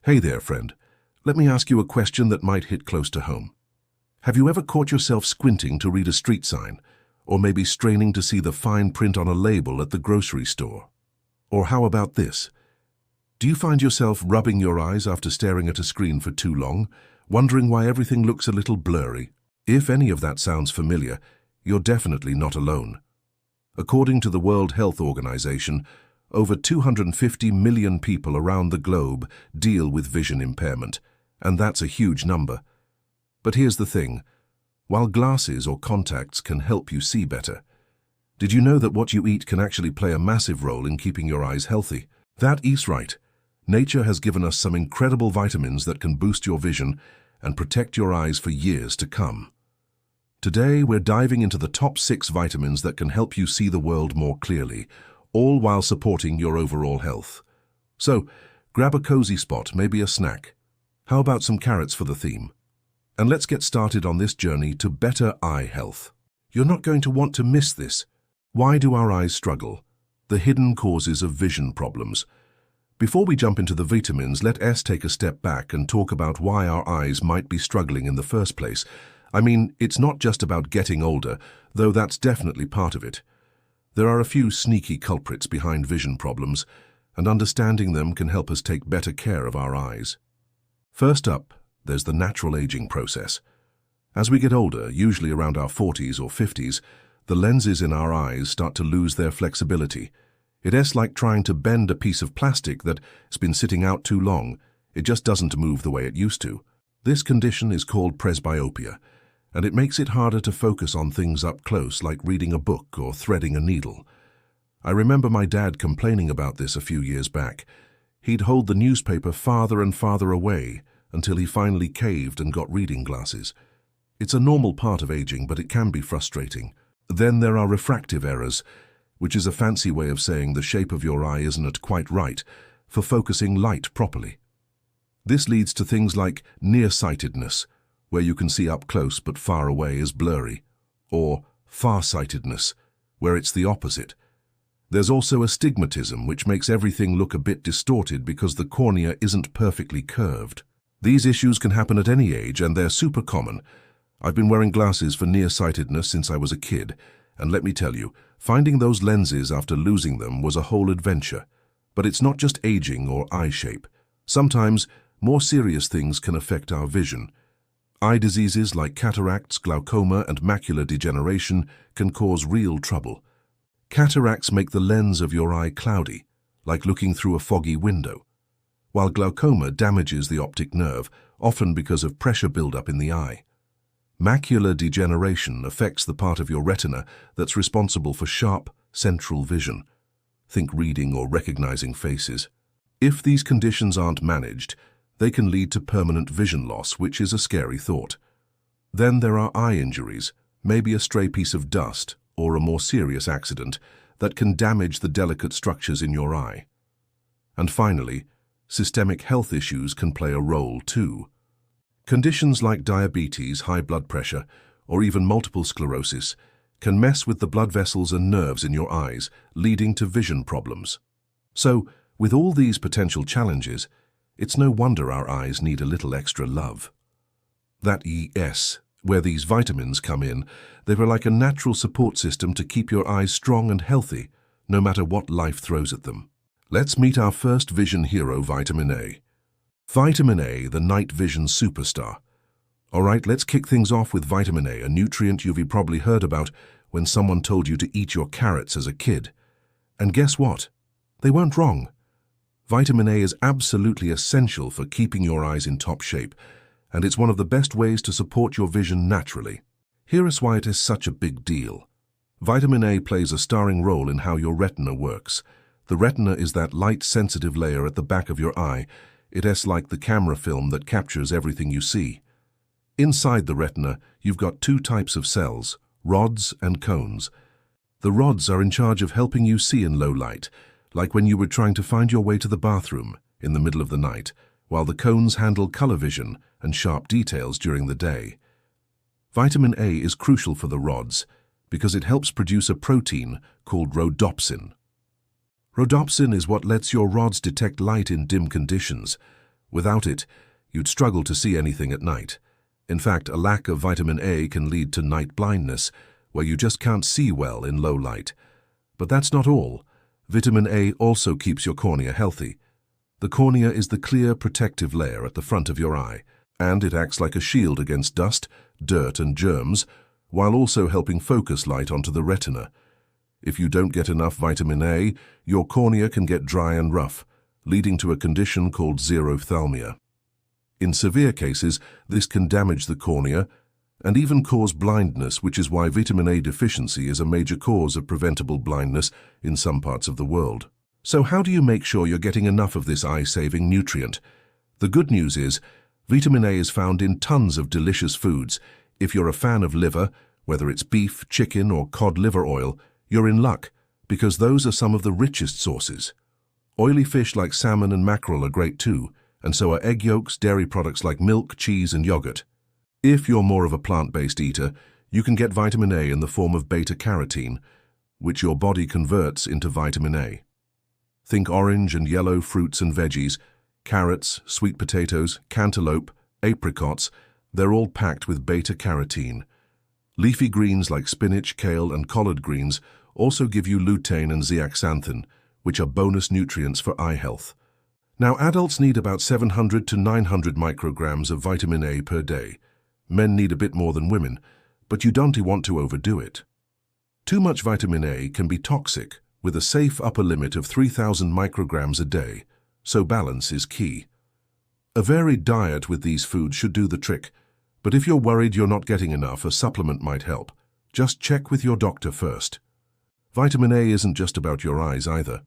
Hey there, friend. Let me ask you a question that might hit close to home. Have you ever caught yourself squinting to read a street sign, or maybe straining to see the fine print on a label at the grocery store? Or how about this? Do you find yourself rubbing your eyes after staring at a screen for too long, wondering why everything looks a little blurry? If any of that sounds familiar, you're definitely not alone. According to the World Health Organization, over 250 million people around the globe deal with vision impairment, and that's a huge number. But here's the thing. While glasses or contacts can help you see better, did you know that what you eat can actually play a massive role in keeping your eyes healthy? That is right. Nature has given us some incredible vitamins that can boost your vision and protect your eyes for years to come. Today, we're diving into the top 6 vitamins that can help you see the world more clearly, all while supporting your overall health. So, grab a cozy spot, maybe a snack. How about some carrots for the theme? And let's get started on this journey to better eye health. You're not going to want to miss this. Why do our eyes struggle? The hidden causes of vision problems. Before we jump into the vitamins, let us take a step back and talk about why our eyes might be struggling in the first place. I mean, it's not just about getting older, though that's definitely part of it. There are a few sneaky culprits behind vision problems, and understanding them can help us take better care of our eyes. First up, there's the natural aging process. As we get older, usually around our 40s or 50s, the lenses in our eyes start to lose their flexibility. It's like trying to bend a piece of plastic that's been sitting out too long. It just doesn't move the way it used to. This condition is called presbyopia, and it makes it harder to focus on things up close, like reading a book or threading a needle. I remember my dad complaining about this a few years back. He'd hold the newspaper farther and farther away until he finally caved and got reading glasses. It's a normal part of aging, but it can be frustrating. Then there are refractive errors, which is a fancy way of saying the shape of your eye isn't quite right for focusing light properly. This leads to things like nearsightedness, where you can see up close but far away is blurry, or farsightedness, where it's the opposite. There's also astigmatism, which makes everything look a bit distorted because the cornea isn't perfectly curved. These issues can happen at any age, and they're super common. I've been wearing glasses for nearsightedness since I was a kid, and let me tell you, finding those lenses after losing them was a whole adventure. But it's not just aging or eye shape. Sometimes, more serious things can affect our vision. Eye diseases like cataracts, glaucoma, and macular degeneration can cause real trouble. Cataracts make the lens of your eye cloudy, like looking through a foggy window, while glaucoma damages the optic nerve, often because of pressure buildup in the eye. Macular degeneration affects the part of your retina that's responsible for sharp, central vision. Think reading or recognizing faces. If these conditions aren't managed, they can lead to permanent vision loss, which is a scary thought. Then there are eye injuries, maybe a stray piece of dust or a more serious accident that can damage the delicate structures in your eye. And finally, systemic health issues can play a role too. Conditions like diabetes, high blood pressure, or even multiple sclerosis can mess with the blood vessels and nerves in your eyes, leading to vision problems. So, with all these potential challenges, it's no wonder our eyes need a little extra love. That is where these vitamins come in. They are like a natural support system to keep your eyes strong and healthy, no matter what life throws at them. Let's meet our first vision hero, vitamin A. Vitamin A, the night vision superstar. Alright, let's kick things off with vitamin A, a nutrient you've probably heard about when someone told you to eat your carrots as a kid. And guess what? They weren't wrong. Vitamin A is absolutely essential for keeping your eyes in top shape, and it's one of the best ways to support your vision naturally. Here is why it is such a big deal. Vitamin A plays a starring role in how your retina works. The retina is that light-sensitive layer at the back of your eye. It is like the camera film that captures everything you see. Inside the retina, you've got 2 types of cells, rods and cones. The rods are in charge of helping you see in low light, like when you were trying to find your way to the bathroom in the middle of the night, while the cones handle color vision and sharp details during the day. Vitamin A is crucial for the rods because it helps produce a protein called rhodopsin. Rhodopsin is what lets your rods detect light in dim conditions. Without it, you'd struggle to see anything at night. In fact, a lack of vitamin A can lead to night blindness, where you just can't see well in low light. But that's not all. Vitamin A also keeps your cornea healthy. The cornea is the clear protective layer at the front of your eye, and it acts like a shield against dust, dirt, and germs, while also helping focus light onto the retina. If you don't get enough vitamin A, your cornea can get dry and rough, leading to a condition called xerophthalmia. In severe cases, this can damage the cornea and even cause blindness, which is why vitamin A deficiency is a major cause of preventable blindness in some parts of the world. So how do you make sure you're getting enough of this eye-saving nutrient? The good news is, vitamin A is found in tons of delicious foods. If you're a fan of liver, whether it's beef, chicken, or cod liver oil, you're in luck, because those are some of the richest sources. Oily fish like salmon and mackerel are great too, and so are egg yolks, dairy products like milk, cheese, and yogurt. If you're more of a plant-based eater, you can get vitamin A in the form of beta-carotene, which your body converts into vitamin A. Think orange and yellow fruits and veggies, carrots, sweet potatoes, cantaloupe, apricots. They're all packed with beta-carotene. Leafy greens like spinach, kale, and collard greens also give you lutein and zeaxanthin, which are bonus nutrients for eye health. Now, adults need about 700 to 900 micrograms of vitamin A per day. Men need a bit more than women, but you don't want to overdo it. Too much vitamin A can be toxic, with a safe upper limit of 3,000 micrograms a day, so balance is key. A varied diet with these foods should do the trick, but if you're worried you're not getting enough, a supplement might help. Just check with your doctor first. Vitamin A isn't just about your eyes either.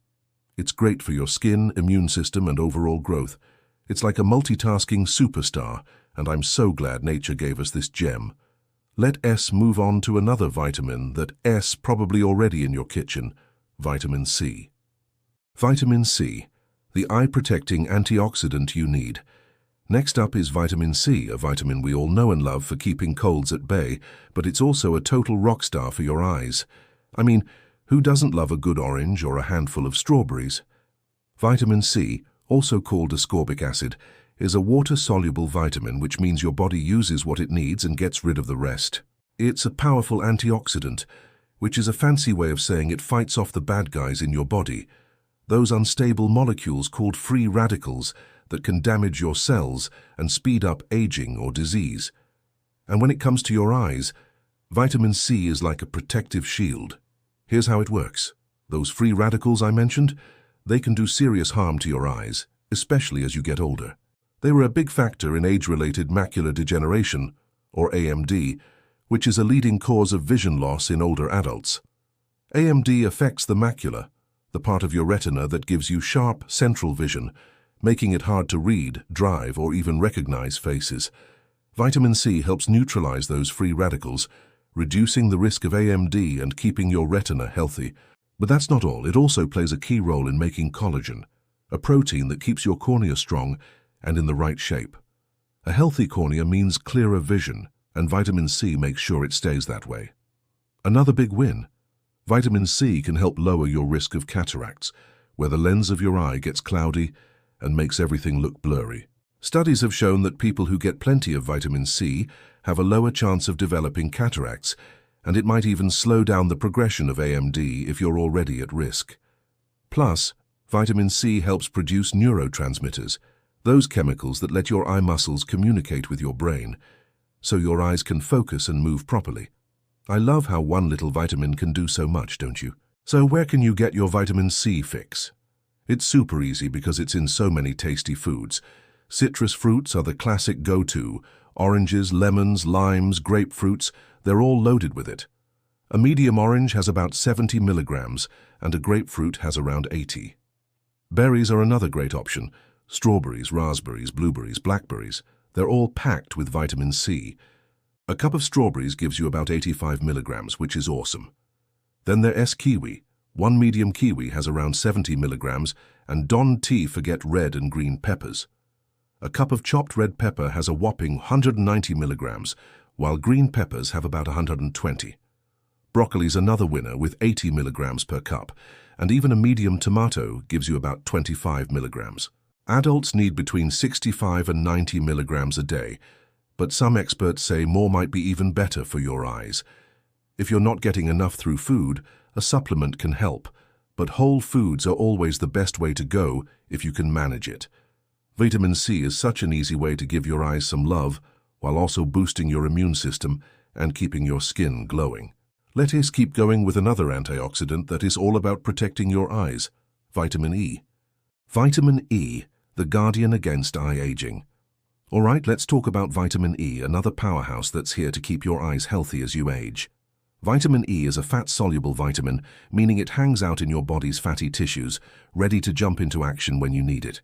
It's great for your skin, immune system, and overall growth. It's like a multitasking superstar, and I'm so glad nature gave us this gem. Let S move on to another vitamin that S probably already in your kitchen, vitamin C. Vitamin C, the eye-protecting antioxidant you need. Next up is vitamin C, a vitamin we all know and love for keeping colds at bay, but it's also a total rock star for your eyes. I mean, who doesn't love a good orange or a handful of strawberries? Vitamin C, also called ascorbic acid, is a water-soluble vitamin, which means your body uses what it needs and gets rid of the rest. It's a powerful antioxidant, which is a fancy way of saying it fights off the bad guys in your body, those unstable molecules called free radicals that can damage your cells and speed up aging or disease. And when it comes to your eyes, vitamin C is like a protective shield. Here's how it works. Those free radicals I mentioned, they can do serious harm to your eyes, especially as you get older. They were a big factor in age-related macular degeneration, or AMD, which is a leading cause of vision loss in older adults. AMD affects the macula, the part of your retina that gives you sharp central vision, making it hard to read, drive, or even recognize faces. Vitamin C helps neutralize those free radicals, reducing the risk of AMD and keeping your retina healthy. But that's not all. It also plays a key role in making collagen, a protein that keeps your cornea strong and in the right shape. A healthy cornea means clearer vision, and vitamin C makes sure it stays that way. Another big win. Vitamin C can help lower your risk of cataracts, where the lens of your eye gets cloudy and makes everything look blurry. Studies have shown that people who get plenty of vitamin C have a lower chance of developing cataracts, and it might even slow down the progression of AMD if you're already at risk. Plus, vitamin C helps produce neurotransmitters, those chemicals that let your eye muscles communicate with your brain, so your eyes can focus and move properly. I love how one little vitamin can do so much, don't you? So where can you get your vitamin C fix? It's super easy because it's in so many tasty foods. Citrus fruits are the classic go-to. Oranges, lemons, limes, grapefruits, they're all loaded with it. A medium orange has about 70 milligrams, and a grapefruit has around 80. Berries are another great option. Strawberries, raspberries, blueberries, blackberries, they're all packed with vitamin C. A cup of strawberries gives you about 85 milligrams, which is awesome. Then there's kiwi. One medium kiwi has around 70 milligrams, and don't forget red and green peppers. A cup of chopped red pepper has a whopping 190 milligrams, while green peppers have about 120. Broccoli's another winner with 80 milligrams per cup, and even a medium tomato gives you about 25 milligrams. Adults need between 65 and 90 milligrams a day, but some experts say more might be even better for your eyes. If you're not getting enough through food, a supplement can help, but whole foods are always the best way to go if you can manage it. Vitamin C is such an easy way to give your eyes some love, while also boosting your immune system and keeping your skin glowing. Let us keep going with another antioxidant that is all about protecting your eyes, vitamin E. Vitamin E, the guardian against eye aging. All right, let's talk about vitamin E, another powerhouse that's here to keep your eyes healthy as you age. Vitamin E is a fat-soluble vitamin, meaning it hangs out in your body's fatty tissues, ready to jump into action when you need it.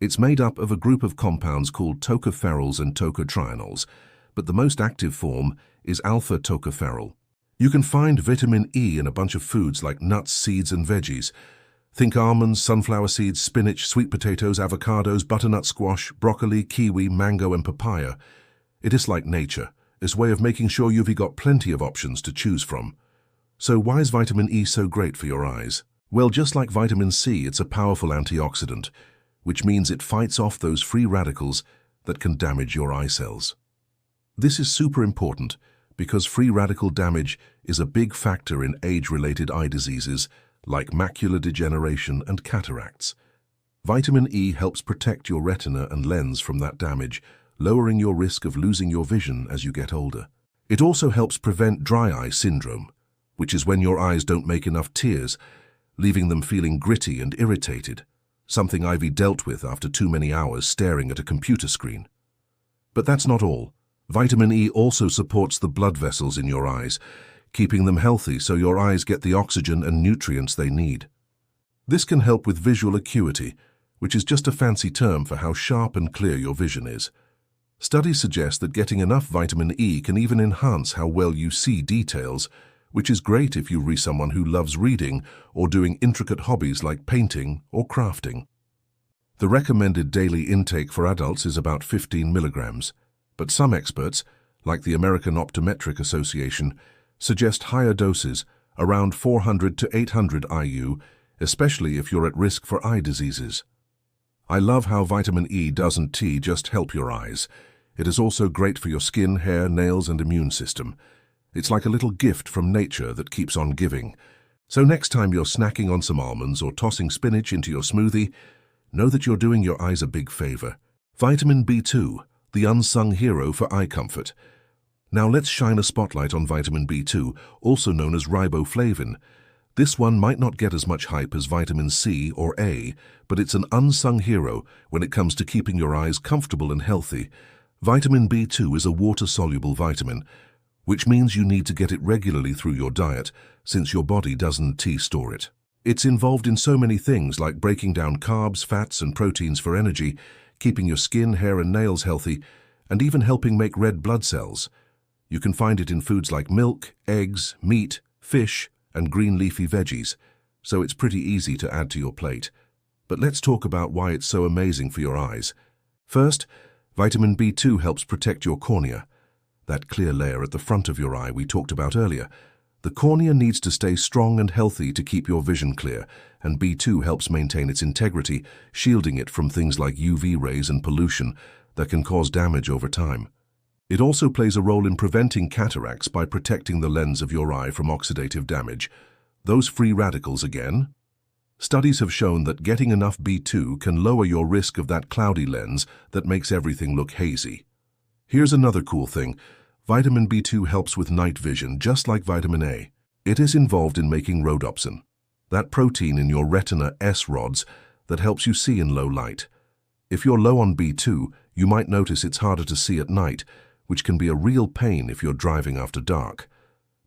It's made up of a group of compounds called tocopherols and tocotrienols, but the most active form is alpha-tocopherol. You can find vitamin E in a bunch of foods like nuts, seeds, and veggies. Think almonds, sunflower seeds, spinach, sweet potatoes, avocados, butternut squash, broccoli, kiwi, mango, and papaya. It is like nature, its way of making sure you've got plenty of options to choose from. So why is vitamin E so great for your eyes? Well, just like vitamin C, it's a powerful antioxidant, which means it fights off those free radicals that can damage your eye cells. This is super important because free radical damage is a big factor in age-related eye diseases like macular degeneration and cataracts. Vitamin E helps protect your retina and lens from that damage, lowering your risk of losing your vision as you get older. It also helps prevent dry eye syndrome, which is when your eyes don't make enough tears, leaving them feeling gritty and irritated, something I've dealt with after too many hours staring at a computer screen. But that's not all. Vitamin E also supports the blood vessels in your eyes, keeping them healthy so your eyes get the oxygen and nutrients they need. This can help with visual acuity, which is just a fancy term for how sharp and clear your vision is. Studies suggest that getting enough vitamin E can even enhance how well you see details, which is great if you're someone who loves reading or doing intricate hobbies like painting or crafting. The recommended daily intake for adults is about 15 milligrams, but some experts, like the American Optometric Association, suggest higher doses, around 400 to 800 IU, especially if you're at risk for eye diseases. I love how vitamin E doesn't just help your eyes. It is also great for your skin, hair, nails, and immune system. It's like a little gift from nature that keeps on giving. So next time you're snacking on some almonds or tossing spinach into your smoothie, know that you're doing your eyes a big favor. Vitamin B2, the unsung hero for eye comfort. Now let's shine a spotlight on vitamin B2, also known as riboflavin. This one might not get as much hype as vitamin C or A, but it's an unsung hero when it comes to keeping your eyes comfortable and healthy. Vitamin B2 is a water-soluble vitamin, which means you need to get it regularly through your diet, since your body doesn't store it. It's involved in so many things like breaking down carbs, fats, and proteins for energy, keeping your skin, hair, and nails healthy, and even helping make red blood cells. You can find it in foods like milk, eggs, meat, fish, and green leafy veggies, so it's pretty easy to add to your plate. But let's talk about why it's so amazing for your eyes. First, vitamin B2 helps protect your cornea, that clear layer at the front of your eye we talked about earlier. The cornea needs to stay strong and healthy to keep your vision clear, and B2 helps maintain its integrity, shielding it from things like UV rays and pollution that can cause damage over time. It also plays a role in preventing cataracts by protecting the lens of your eye from oxidative damage. Those free radicals again. Studies have shown that getting enough B2 can lower your risk of that cloudy lens that makes everything look hazy. Here's another cool thing. Vitamin B2 helps with night vision, just like vitamin A. It is involved in making rhodopsin, that protein in your retina S rods that helps you see in low light. If you're low on B2, you might notice it's harder to see at night, which can be a real pain if you're driving after dark.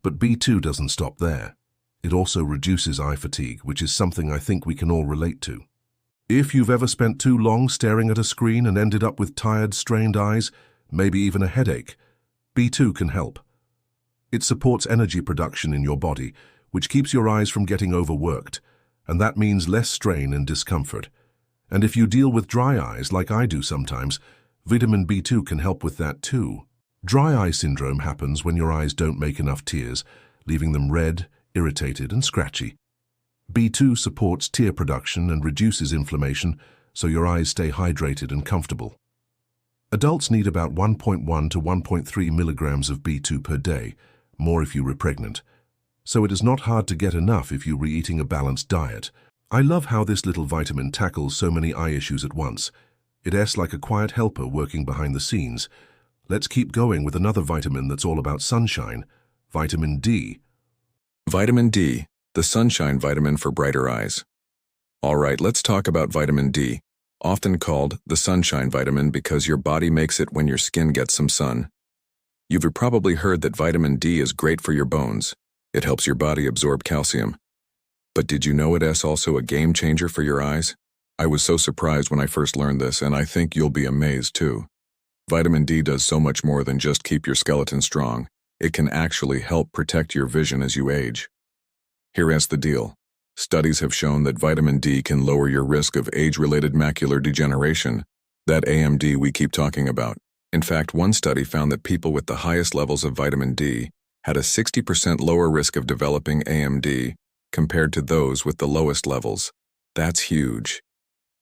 But B2 doesn't stop there. It also reduces eye fatigue, which is something I think we can all relate to. If you've ever spent too long staring at a screen and ended up with tired, strained eyes, maybe even a headache, B2 can help. It supports energy production in your body, which keeps your eyes from getting overworked, and that means less strain and discomfort. And if you deal with dry eyes like I do sometimes, vitamin B2 can help with that too. Dry eye syndrome happens when your eyes don't make enough tears, leaving them red, irritated, and scratchy. B2 supports tear production and reduces inflammation, so your eyes stay hydrated and comfortable. Adults need about 1.1 to 1.3 milligrams of B2 per day, more if you were pregnant. So it is not hard to get enough if you were eating a balanced diet. I love how this little vitamin tackles so many eye issues at once. It's like a quiet helper working behind the scenes. Let's keep going with another vitamin that's all about sunshine, vitamin D. Vitamin D, the sunshine vitamin for brighter eyes. All right, let's talk about vitamin D, often called the sunshine vitamin because your body makes it when your skin gets some sun. You've probably heard that vitamin D is great for your bones. It helps your body absorb calcium. But did you know it's also a game changer for your eyes? I was so surprised when I first learned this, and I think you'll be amazed too. Vitamin D does so much more than just keep your skeleton strong. It can actually help protect your vision as you age. Here's the deal. Studies have shown that vitamin D can lower your risk of age-related macular degeneration, that AMD we keep talking about. In fact, one study found that people with the highest levels of vitamin D had a 60% lower risk of developing AMD compared to those with the lowest levels. That's huge.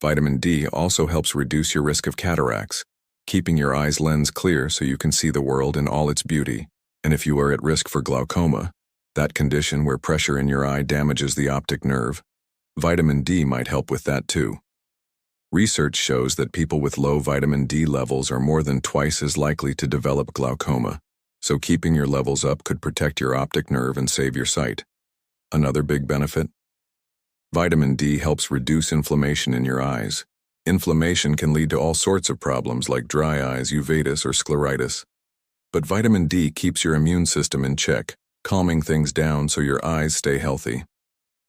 Vitamin D also helps reduce your risk of cataracts, keeping your eye's lens clear so you can see the world in all its beauty. And if you are at risk for glaucoma, that condition where pressure in your eye damages the optic nerve, vitamin D might help with that too. Research shows that people with low vitamin D levels are more than twice as likely to develop glaucoma, so keeping your levels up could protect your optic nerve and save your sight. Another big benefit? Vitamin D helps reduce inflammation in your eyes. Inflammation can lead to all sorts of problems like dry eyes, uveitis, or scleritis. But vitamin D keeps your immune system in check, calming things down so your eyes stay healthy.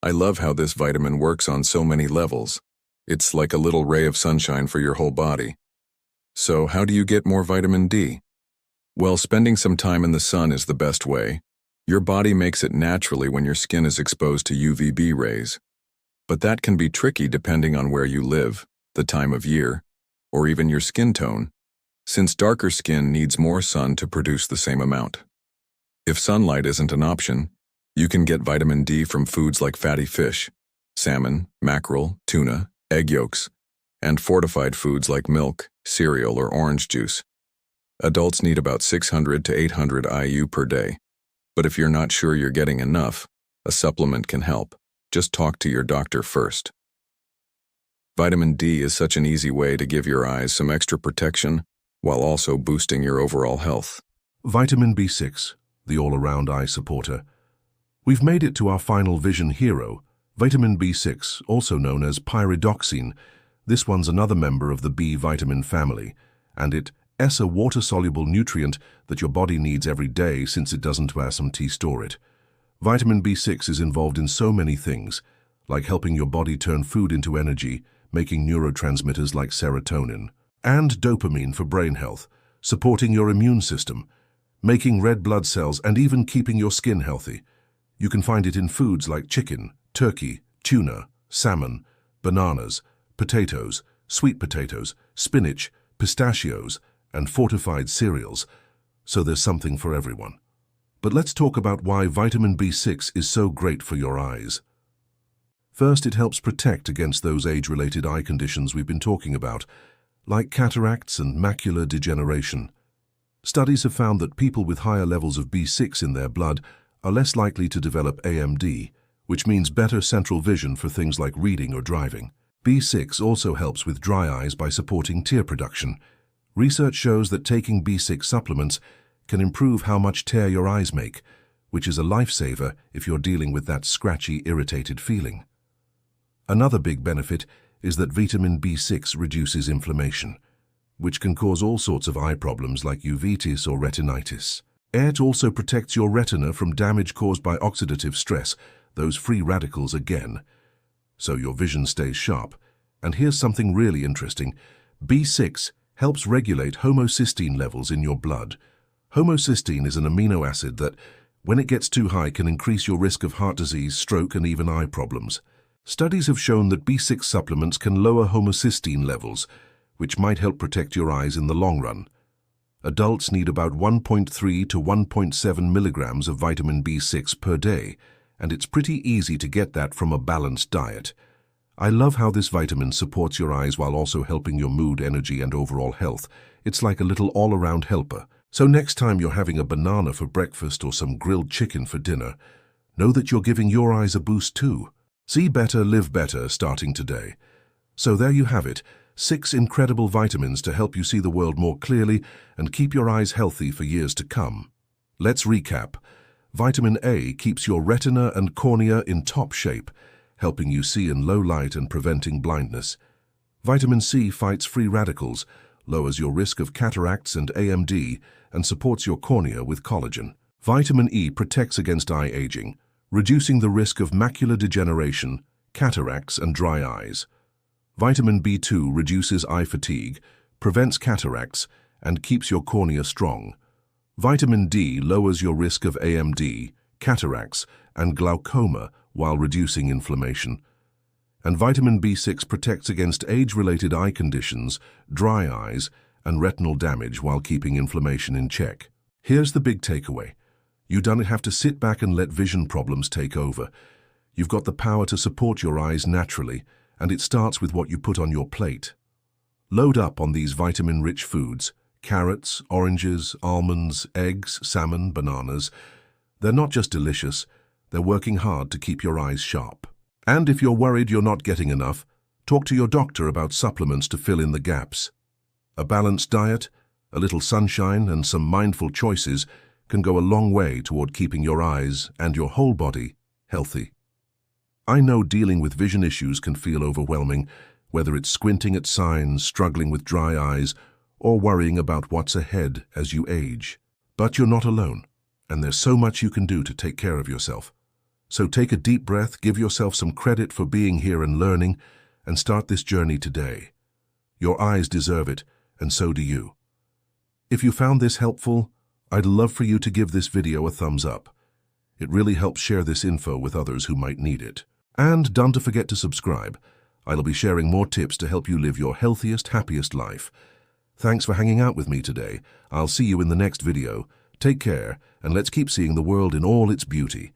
I love how this vitamin works on so many levels. It's like a little ray of sunshine for your whole body. So how do you get more vitamin D? Well, spending some time in the sun is the best way. Your body makes it naturally when your skin is exposed to UVB rays. But that can be tricky depending on where you live, the time of year, or even your skin tone, since darker skin needs more sun to produce the same amount. If sunlight isn't an option, you can get vitamin D from foods like fatty fish, salmon, mackerel, tuna, egg yolks, and fortified foods like milk, cereal, or orange juice. Adults need about 600 to 800 IU per day. But if you're not sure you're getting enough, a supplement can help. Just talk to your doctor first. Vitamin D is such an easy way to give your eyes some extra protection while also boosting your overall health. Vitamin B6, the all-around eye supporter. We've made it to our final vision hero, vitamin B6, also known as pyridoxine. This one's another member of the B vitamin family, and it's a water-soluble nutrient that your body needs every day since it doesn't store it. Vitamin B6 is involved in so many things, like helping your body turn food into energy, making neurotransmitters like serotonin, and dopamine for brain health, supporting your immune system, making red blood cells, and even keeping your skin healthy. You can find it in foods like chicken, turkey, tuna, salmon, bananas, potatoes, sweet potatoes, spinach, pistachios, and fortified cereals, so there's something for everyone. But let's talk about why vitamin B6 is so great for your eyes. First, it helps protect against those age-related eye conditions we've been talking about, like cataracts and macular degeneration. Studies have found that people with higher levels of B6 in their blood are less likely to develop AMD, which means better central vision for things like reading or driving. B6 also helps with dry eyes by supporting tear production. Research shows that taking B6 supplements can improve how much tear your eyes make, which is a lifesaver if you're dealing with that scratchy, irritated feeling. Another big benefit is that vitamin B6 reduces inflammation, which can cause all sorts of eye problems like uveitis or retinitis. It also protects your retina from damage caused by oxidative stress, those free radicals again, so your vision stays sharp. And here's something really interesting. B6 helps regulate homocysteine levels in your blood. Homocysteine is an amino acid that, when it gets too high, can increase your risk of heart disease, stroke, and even eye problems. Studies have shown that B6 supplements can lower homocysteine levels, which might help protect your eyes in the long run. Adults need about 1.3 to 1.7 milligrams of vitamin B6 per day, and it's pretty easy to get that from a balanced diet. I love how this vitamin supports your eyes while also helping your mood, energy, and overall health. It's like a little all-around helper. So next time you're having a banana for breakfast or some grilled chicken for dinner, know that you're giving your eyes a boost too. See better, live better, starting today. So there you have it, 6 incredible vitamins to help you see the world more clearly and keep your eyes healthy for years to come. Let's recap. Vitamin A keeps your retina and cornea in top shape, helping you see in low light and preventing blindness. Vitamin C fights free radicals, lowers your risk of cataracts and AMD, and supports your cornea with collagen. Vitamin E protects against eye aging, reducing the risk of macular degeneration, cataracts, and dry eyes. Vitamin B2 reduces eye fatigue, prevents cataracts, and keeps your cornea strong. Vitamin D lowers your risk of AMD, cataracts, and glaucoma while reducing inflammation. And vitamin B6 protects against age-related eye conditions, dry eyes, and retinal damage while keeping inflammation in check. Here's the big takeaway. You don't have to sit back and let vision problems take over. You've got the power to support your eyes naturally, and it starts with what you put on your plate. Load up on these vitamin-rich foods: carrots, oranges, almonds, eggs, salmon, bananas. They're not just delicious, they're working hard to keep your eyes sharp. And if you're worried you're not getting enough, talk to your doctor about supplements to fill in the gaps. A balanced diet, a little sunshine, and some mindful choices can go a long way toward keeping your eyes and your whole body healthy. I know dealing with vision issues can feel overwhelming, whether it's squinting at signs, struggling with dry eyes, or worrying about what's ahead as you age. But you're not alone, and there's so much you can do to take care of yourself. So take a deep breath, give yourself some credit for being here and learning, and start this journey today. Your eyes deserve it, and so do you. If you found this helpful, I'd love for you to give this video a thumbs up. It really helps share this info with others who might need it. And don't forget to subscribe. I'll be sharing more tips to help you live your healthiest, happiest life. Thanks for hanging out with me today. I'll see you in the next video. Take care, and let's keep seeing the world in all its beauty.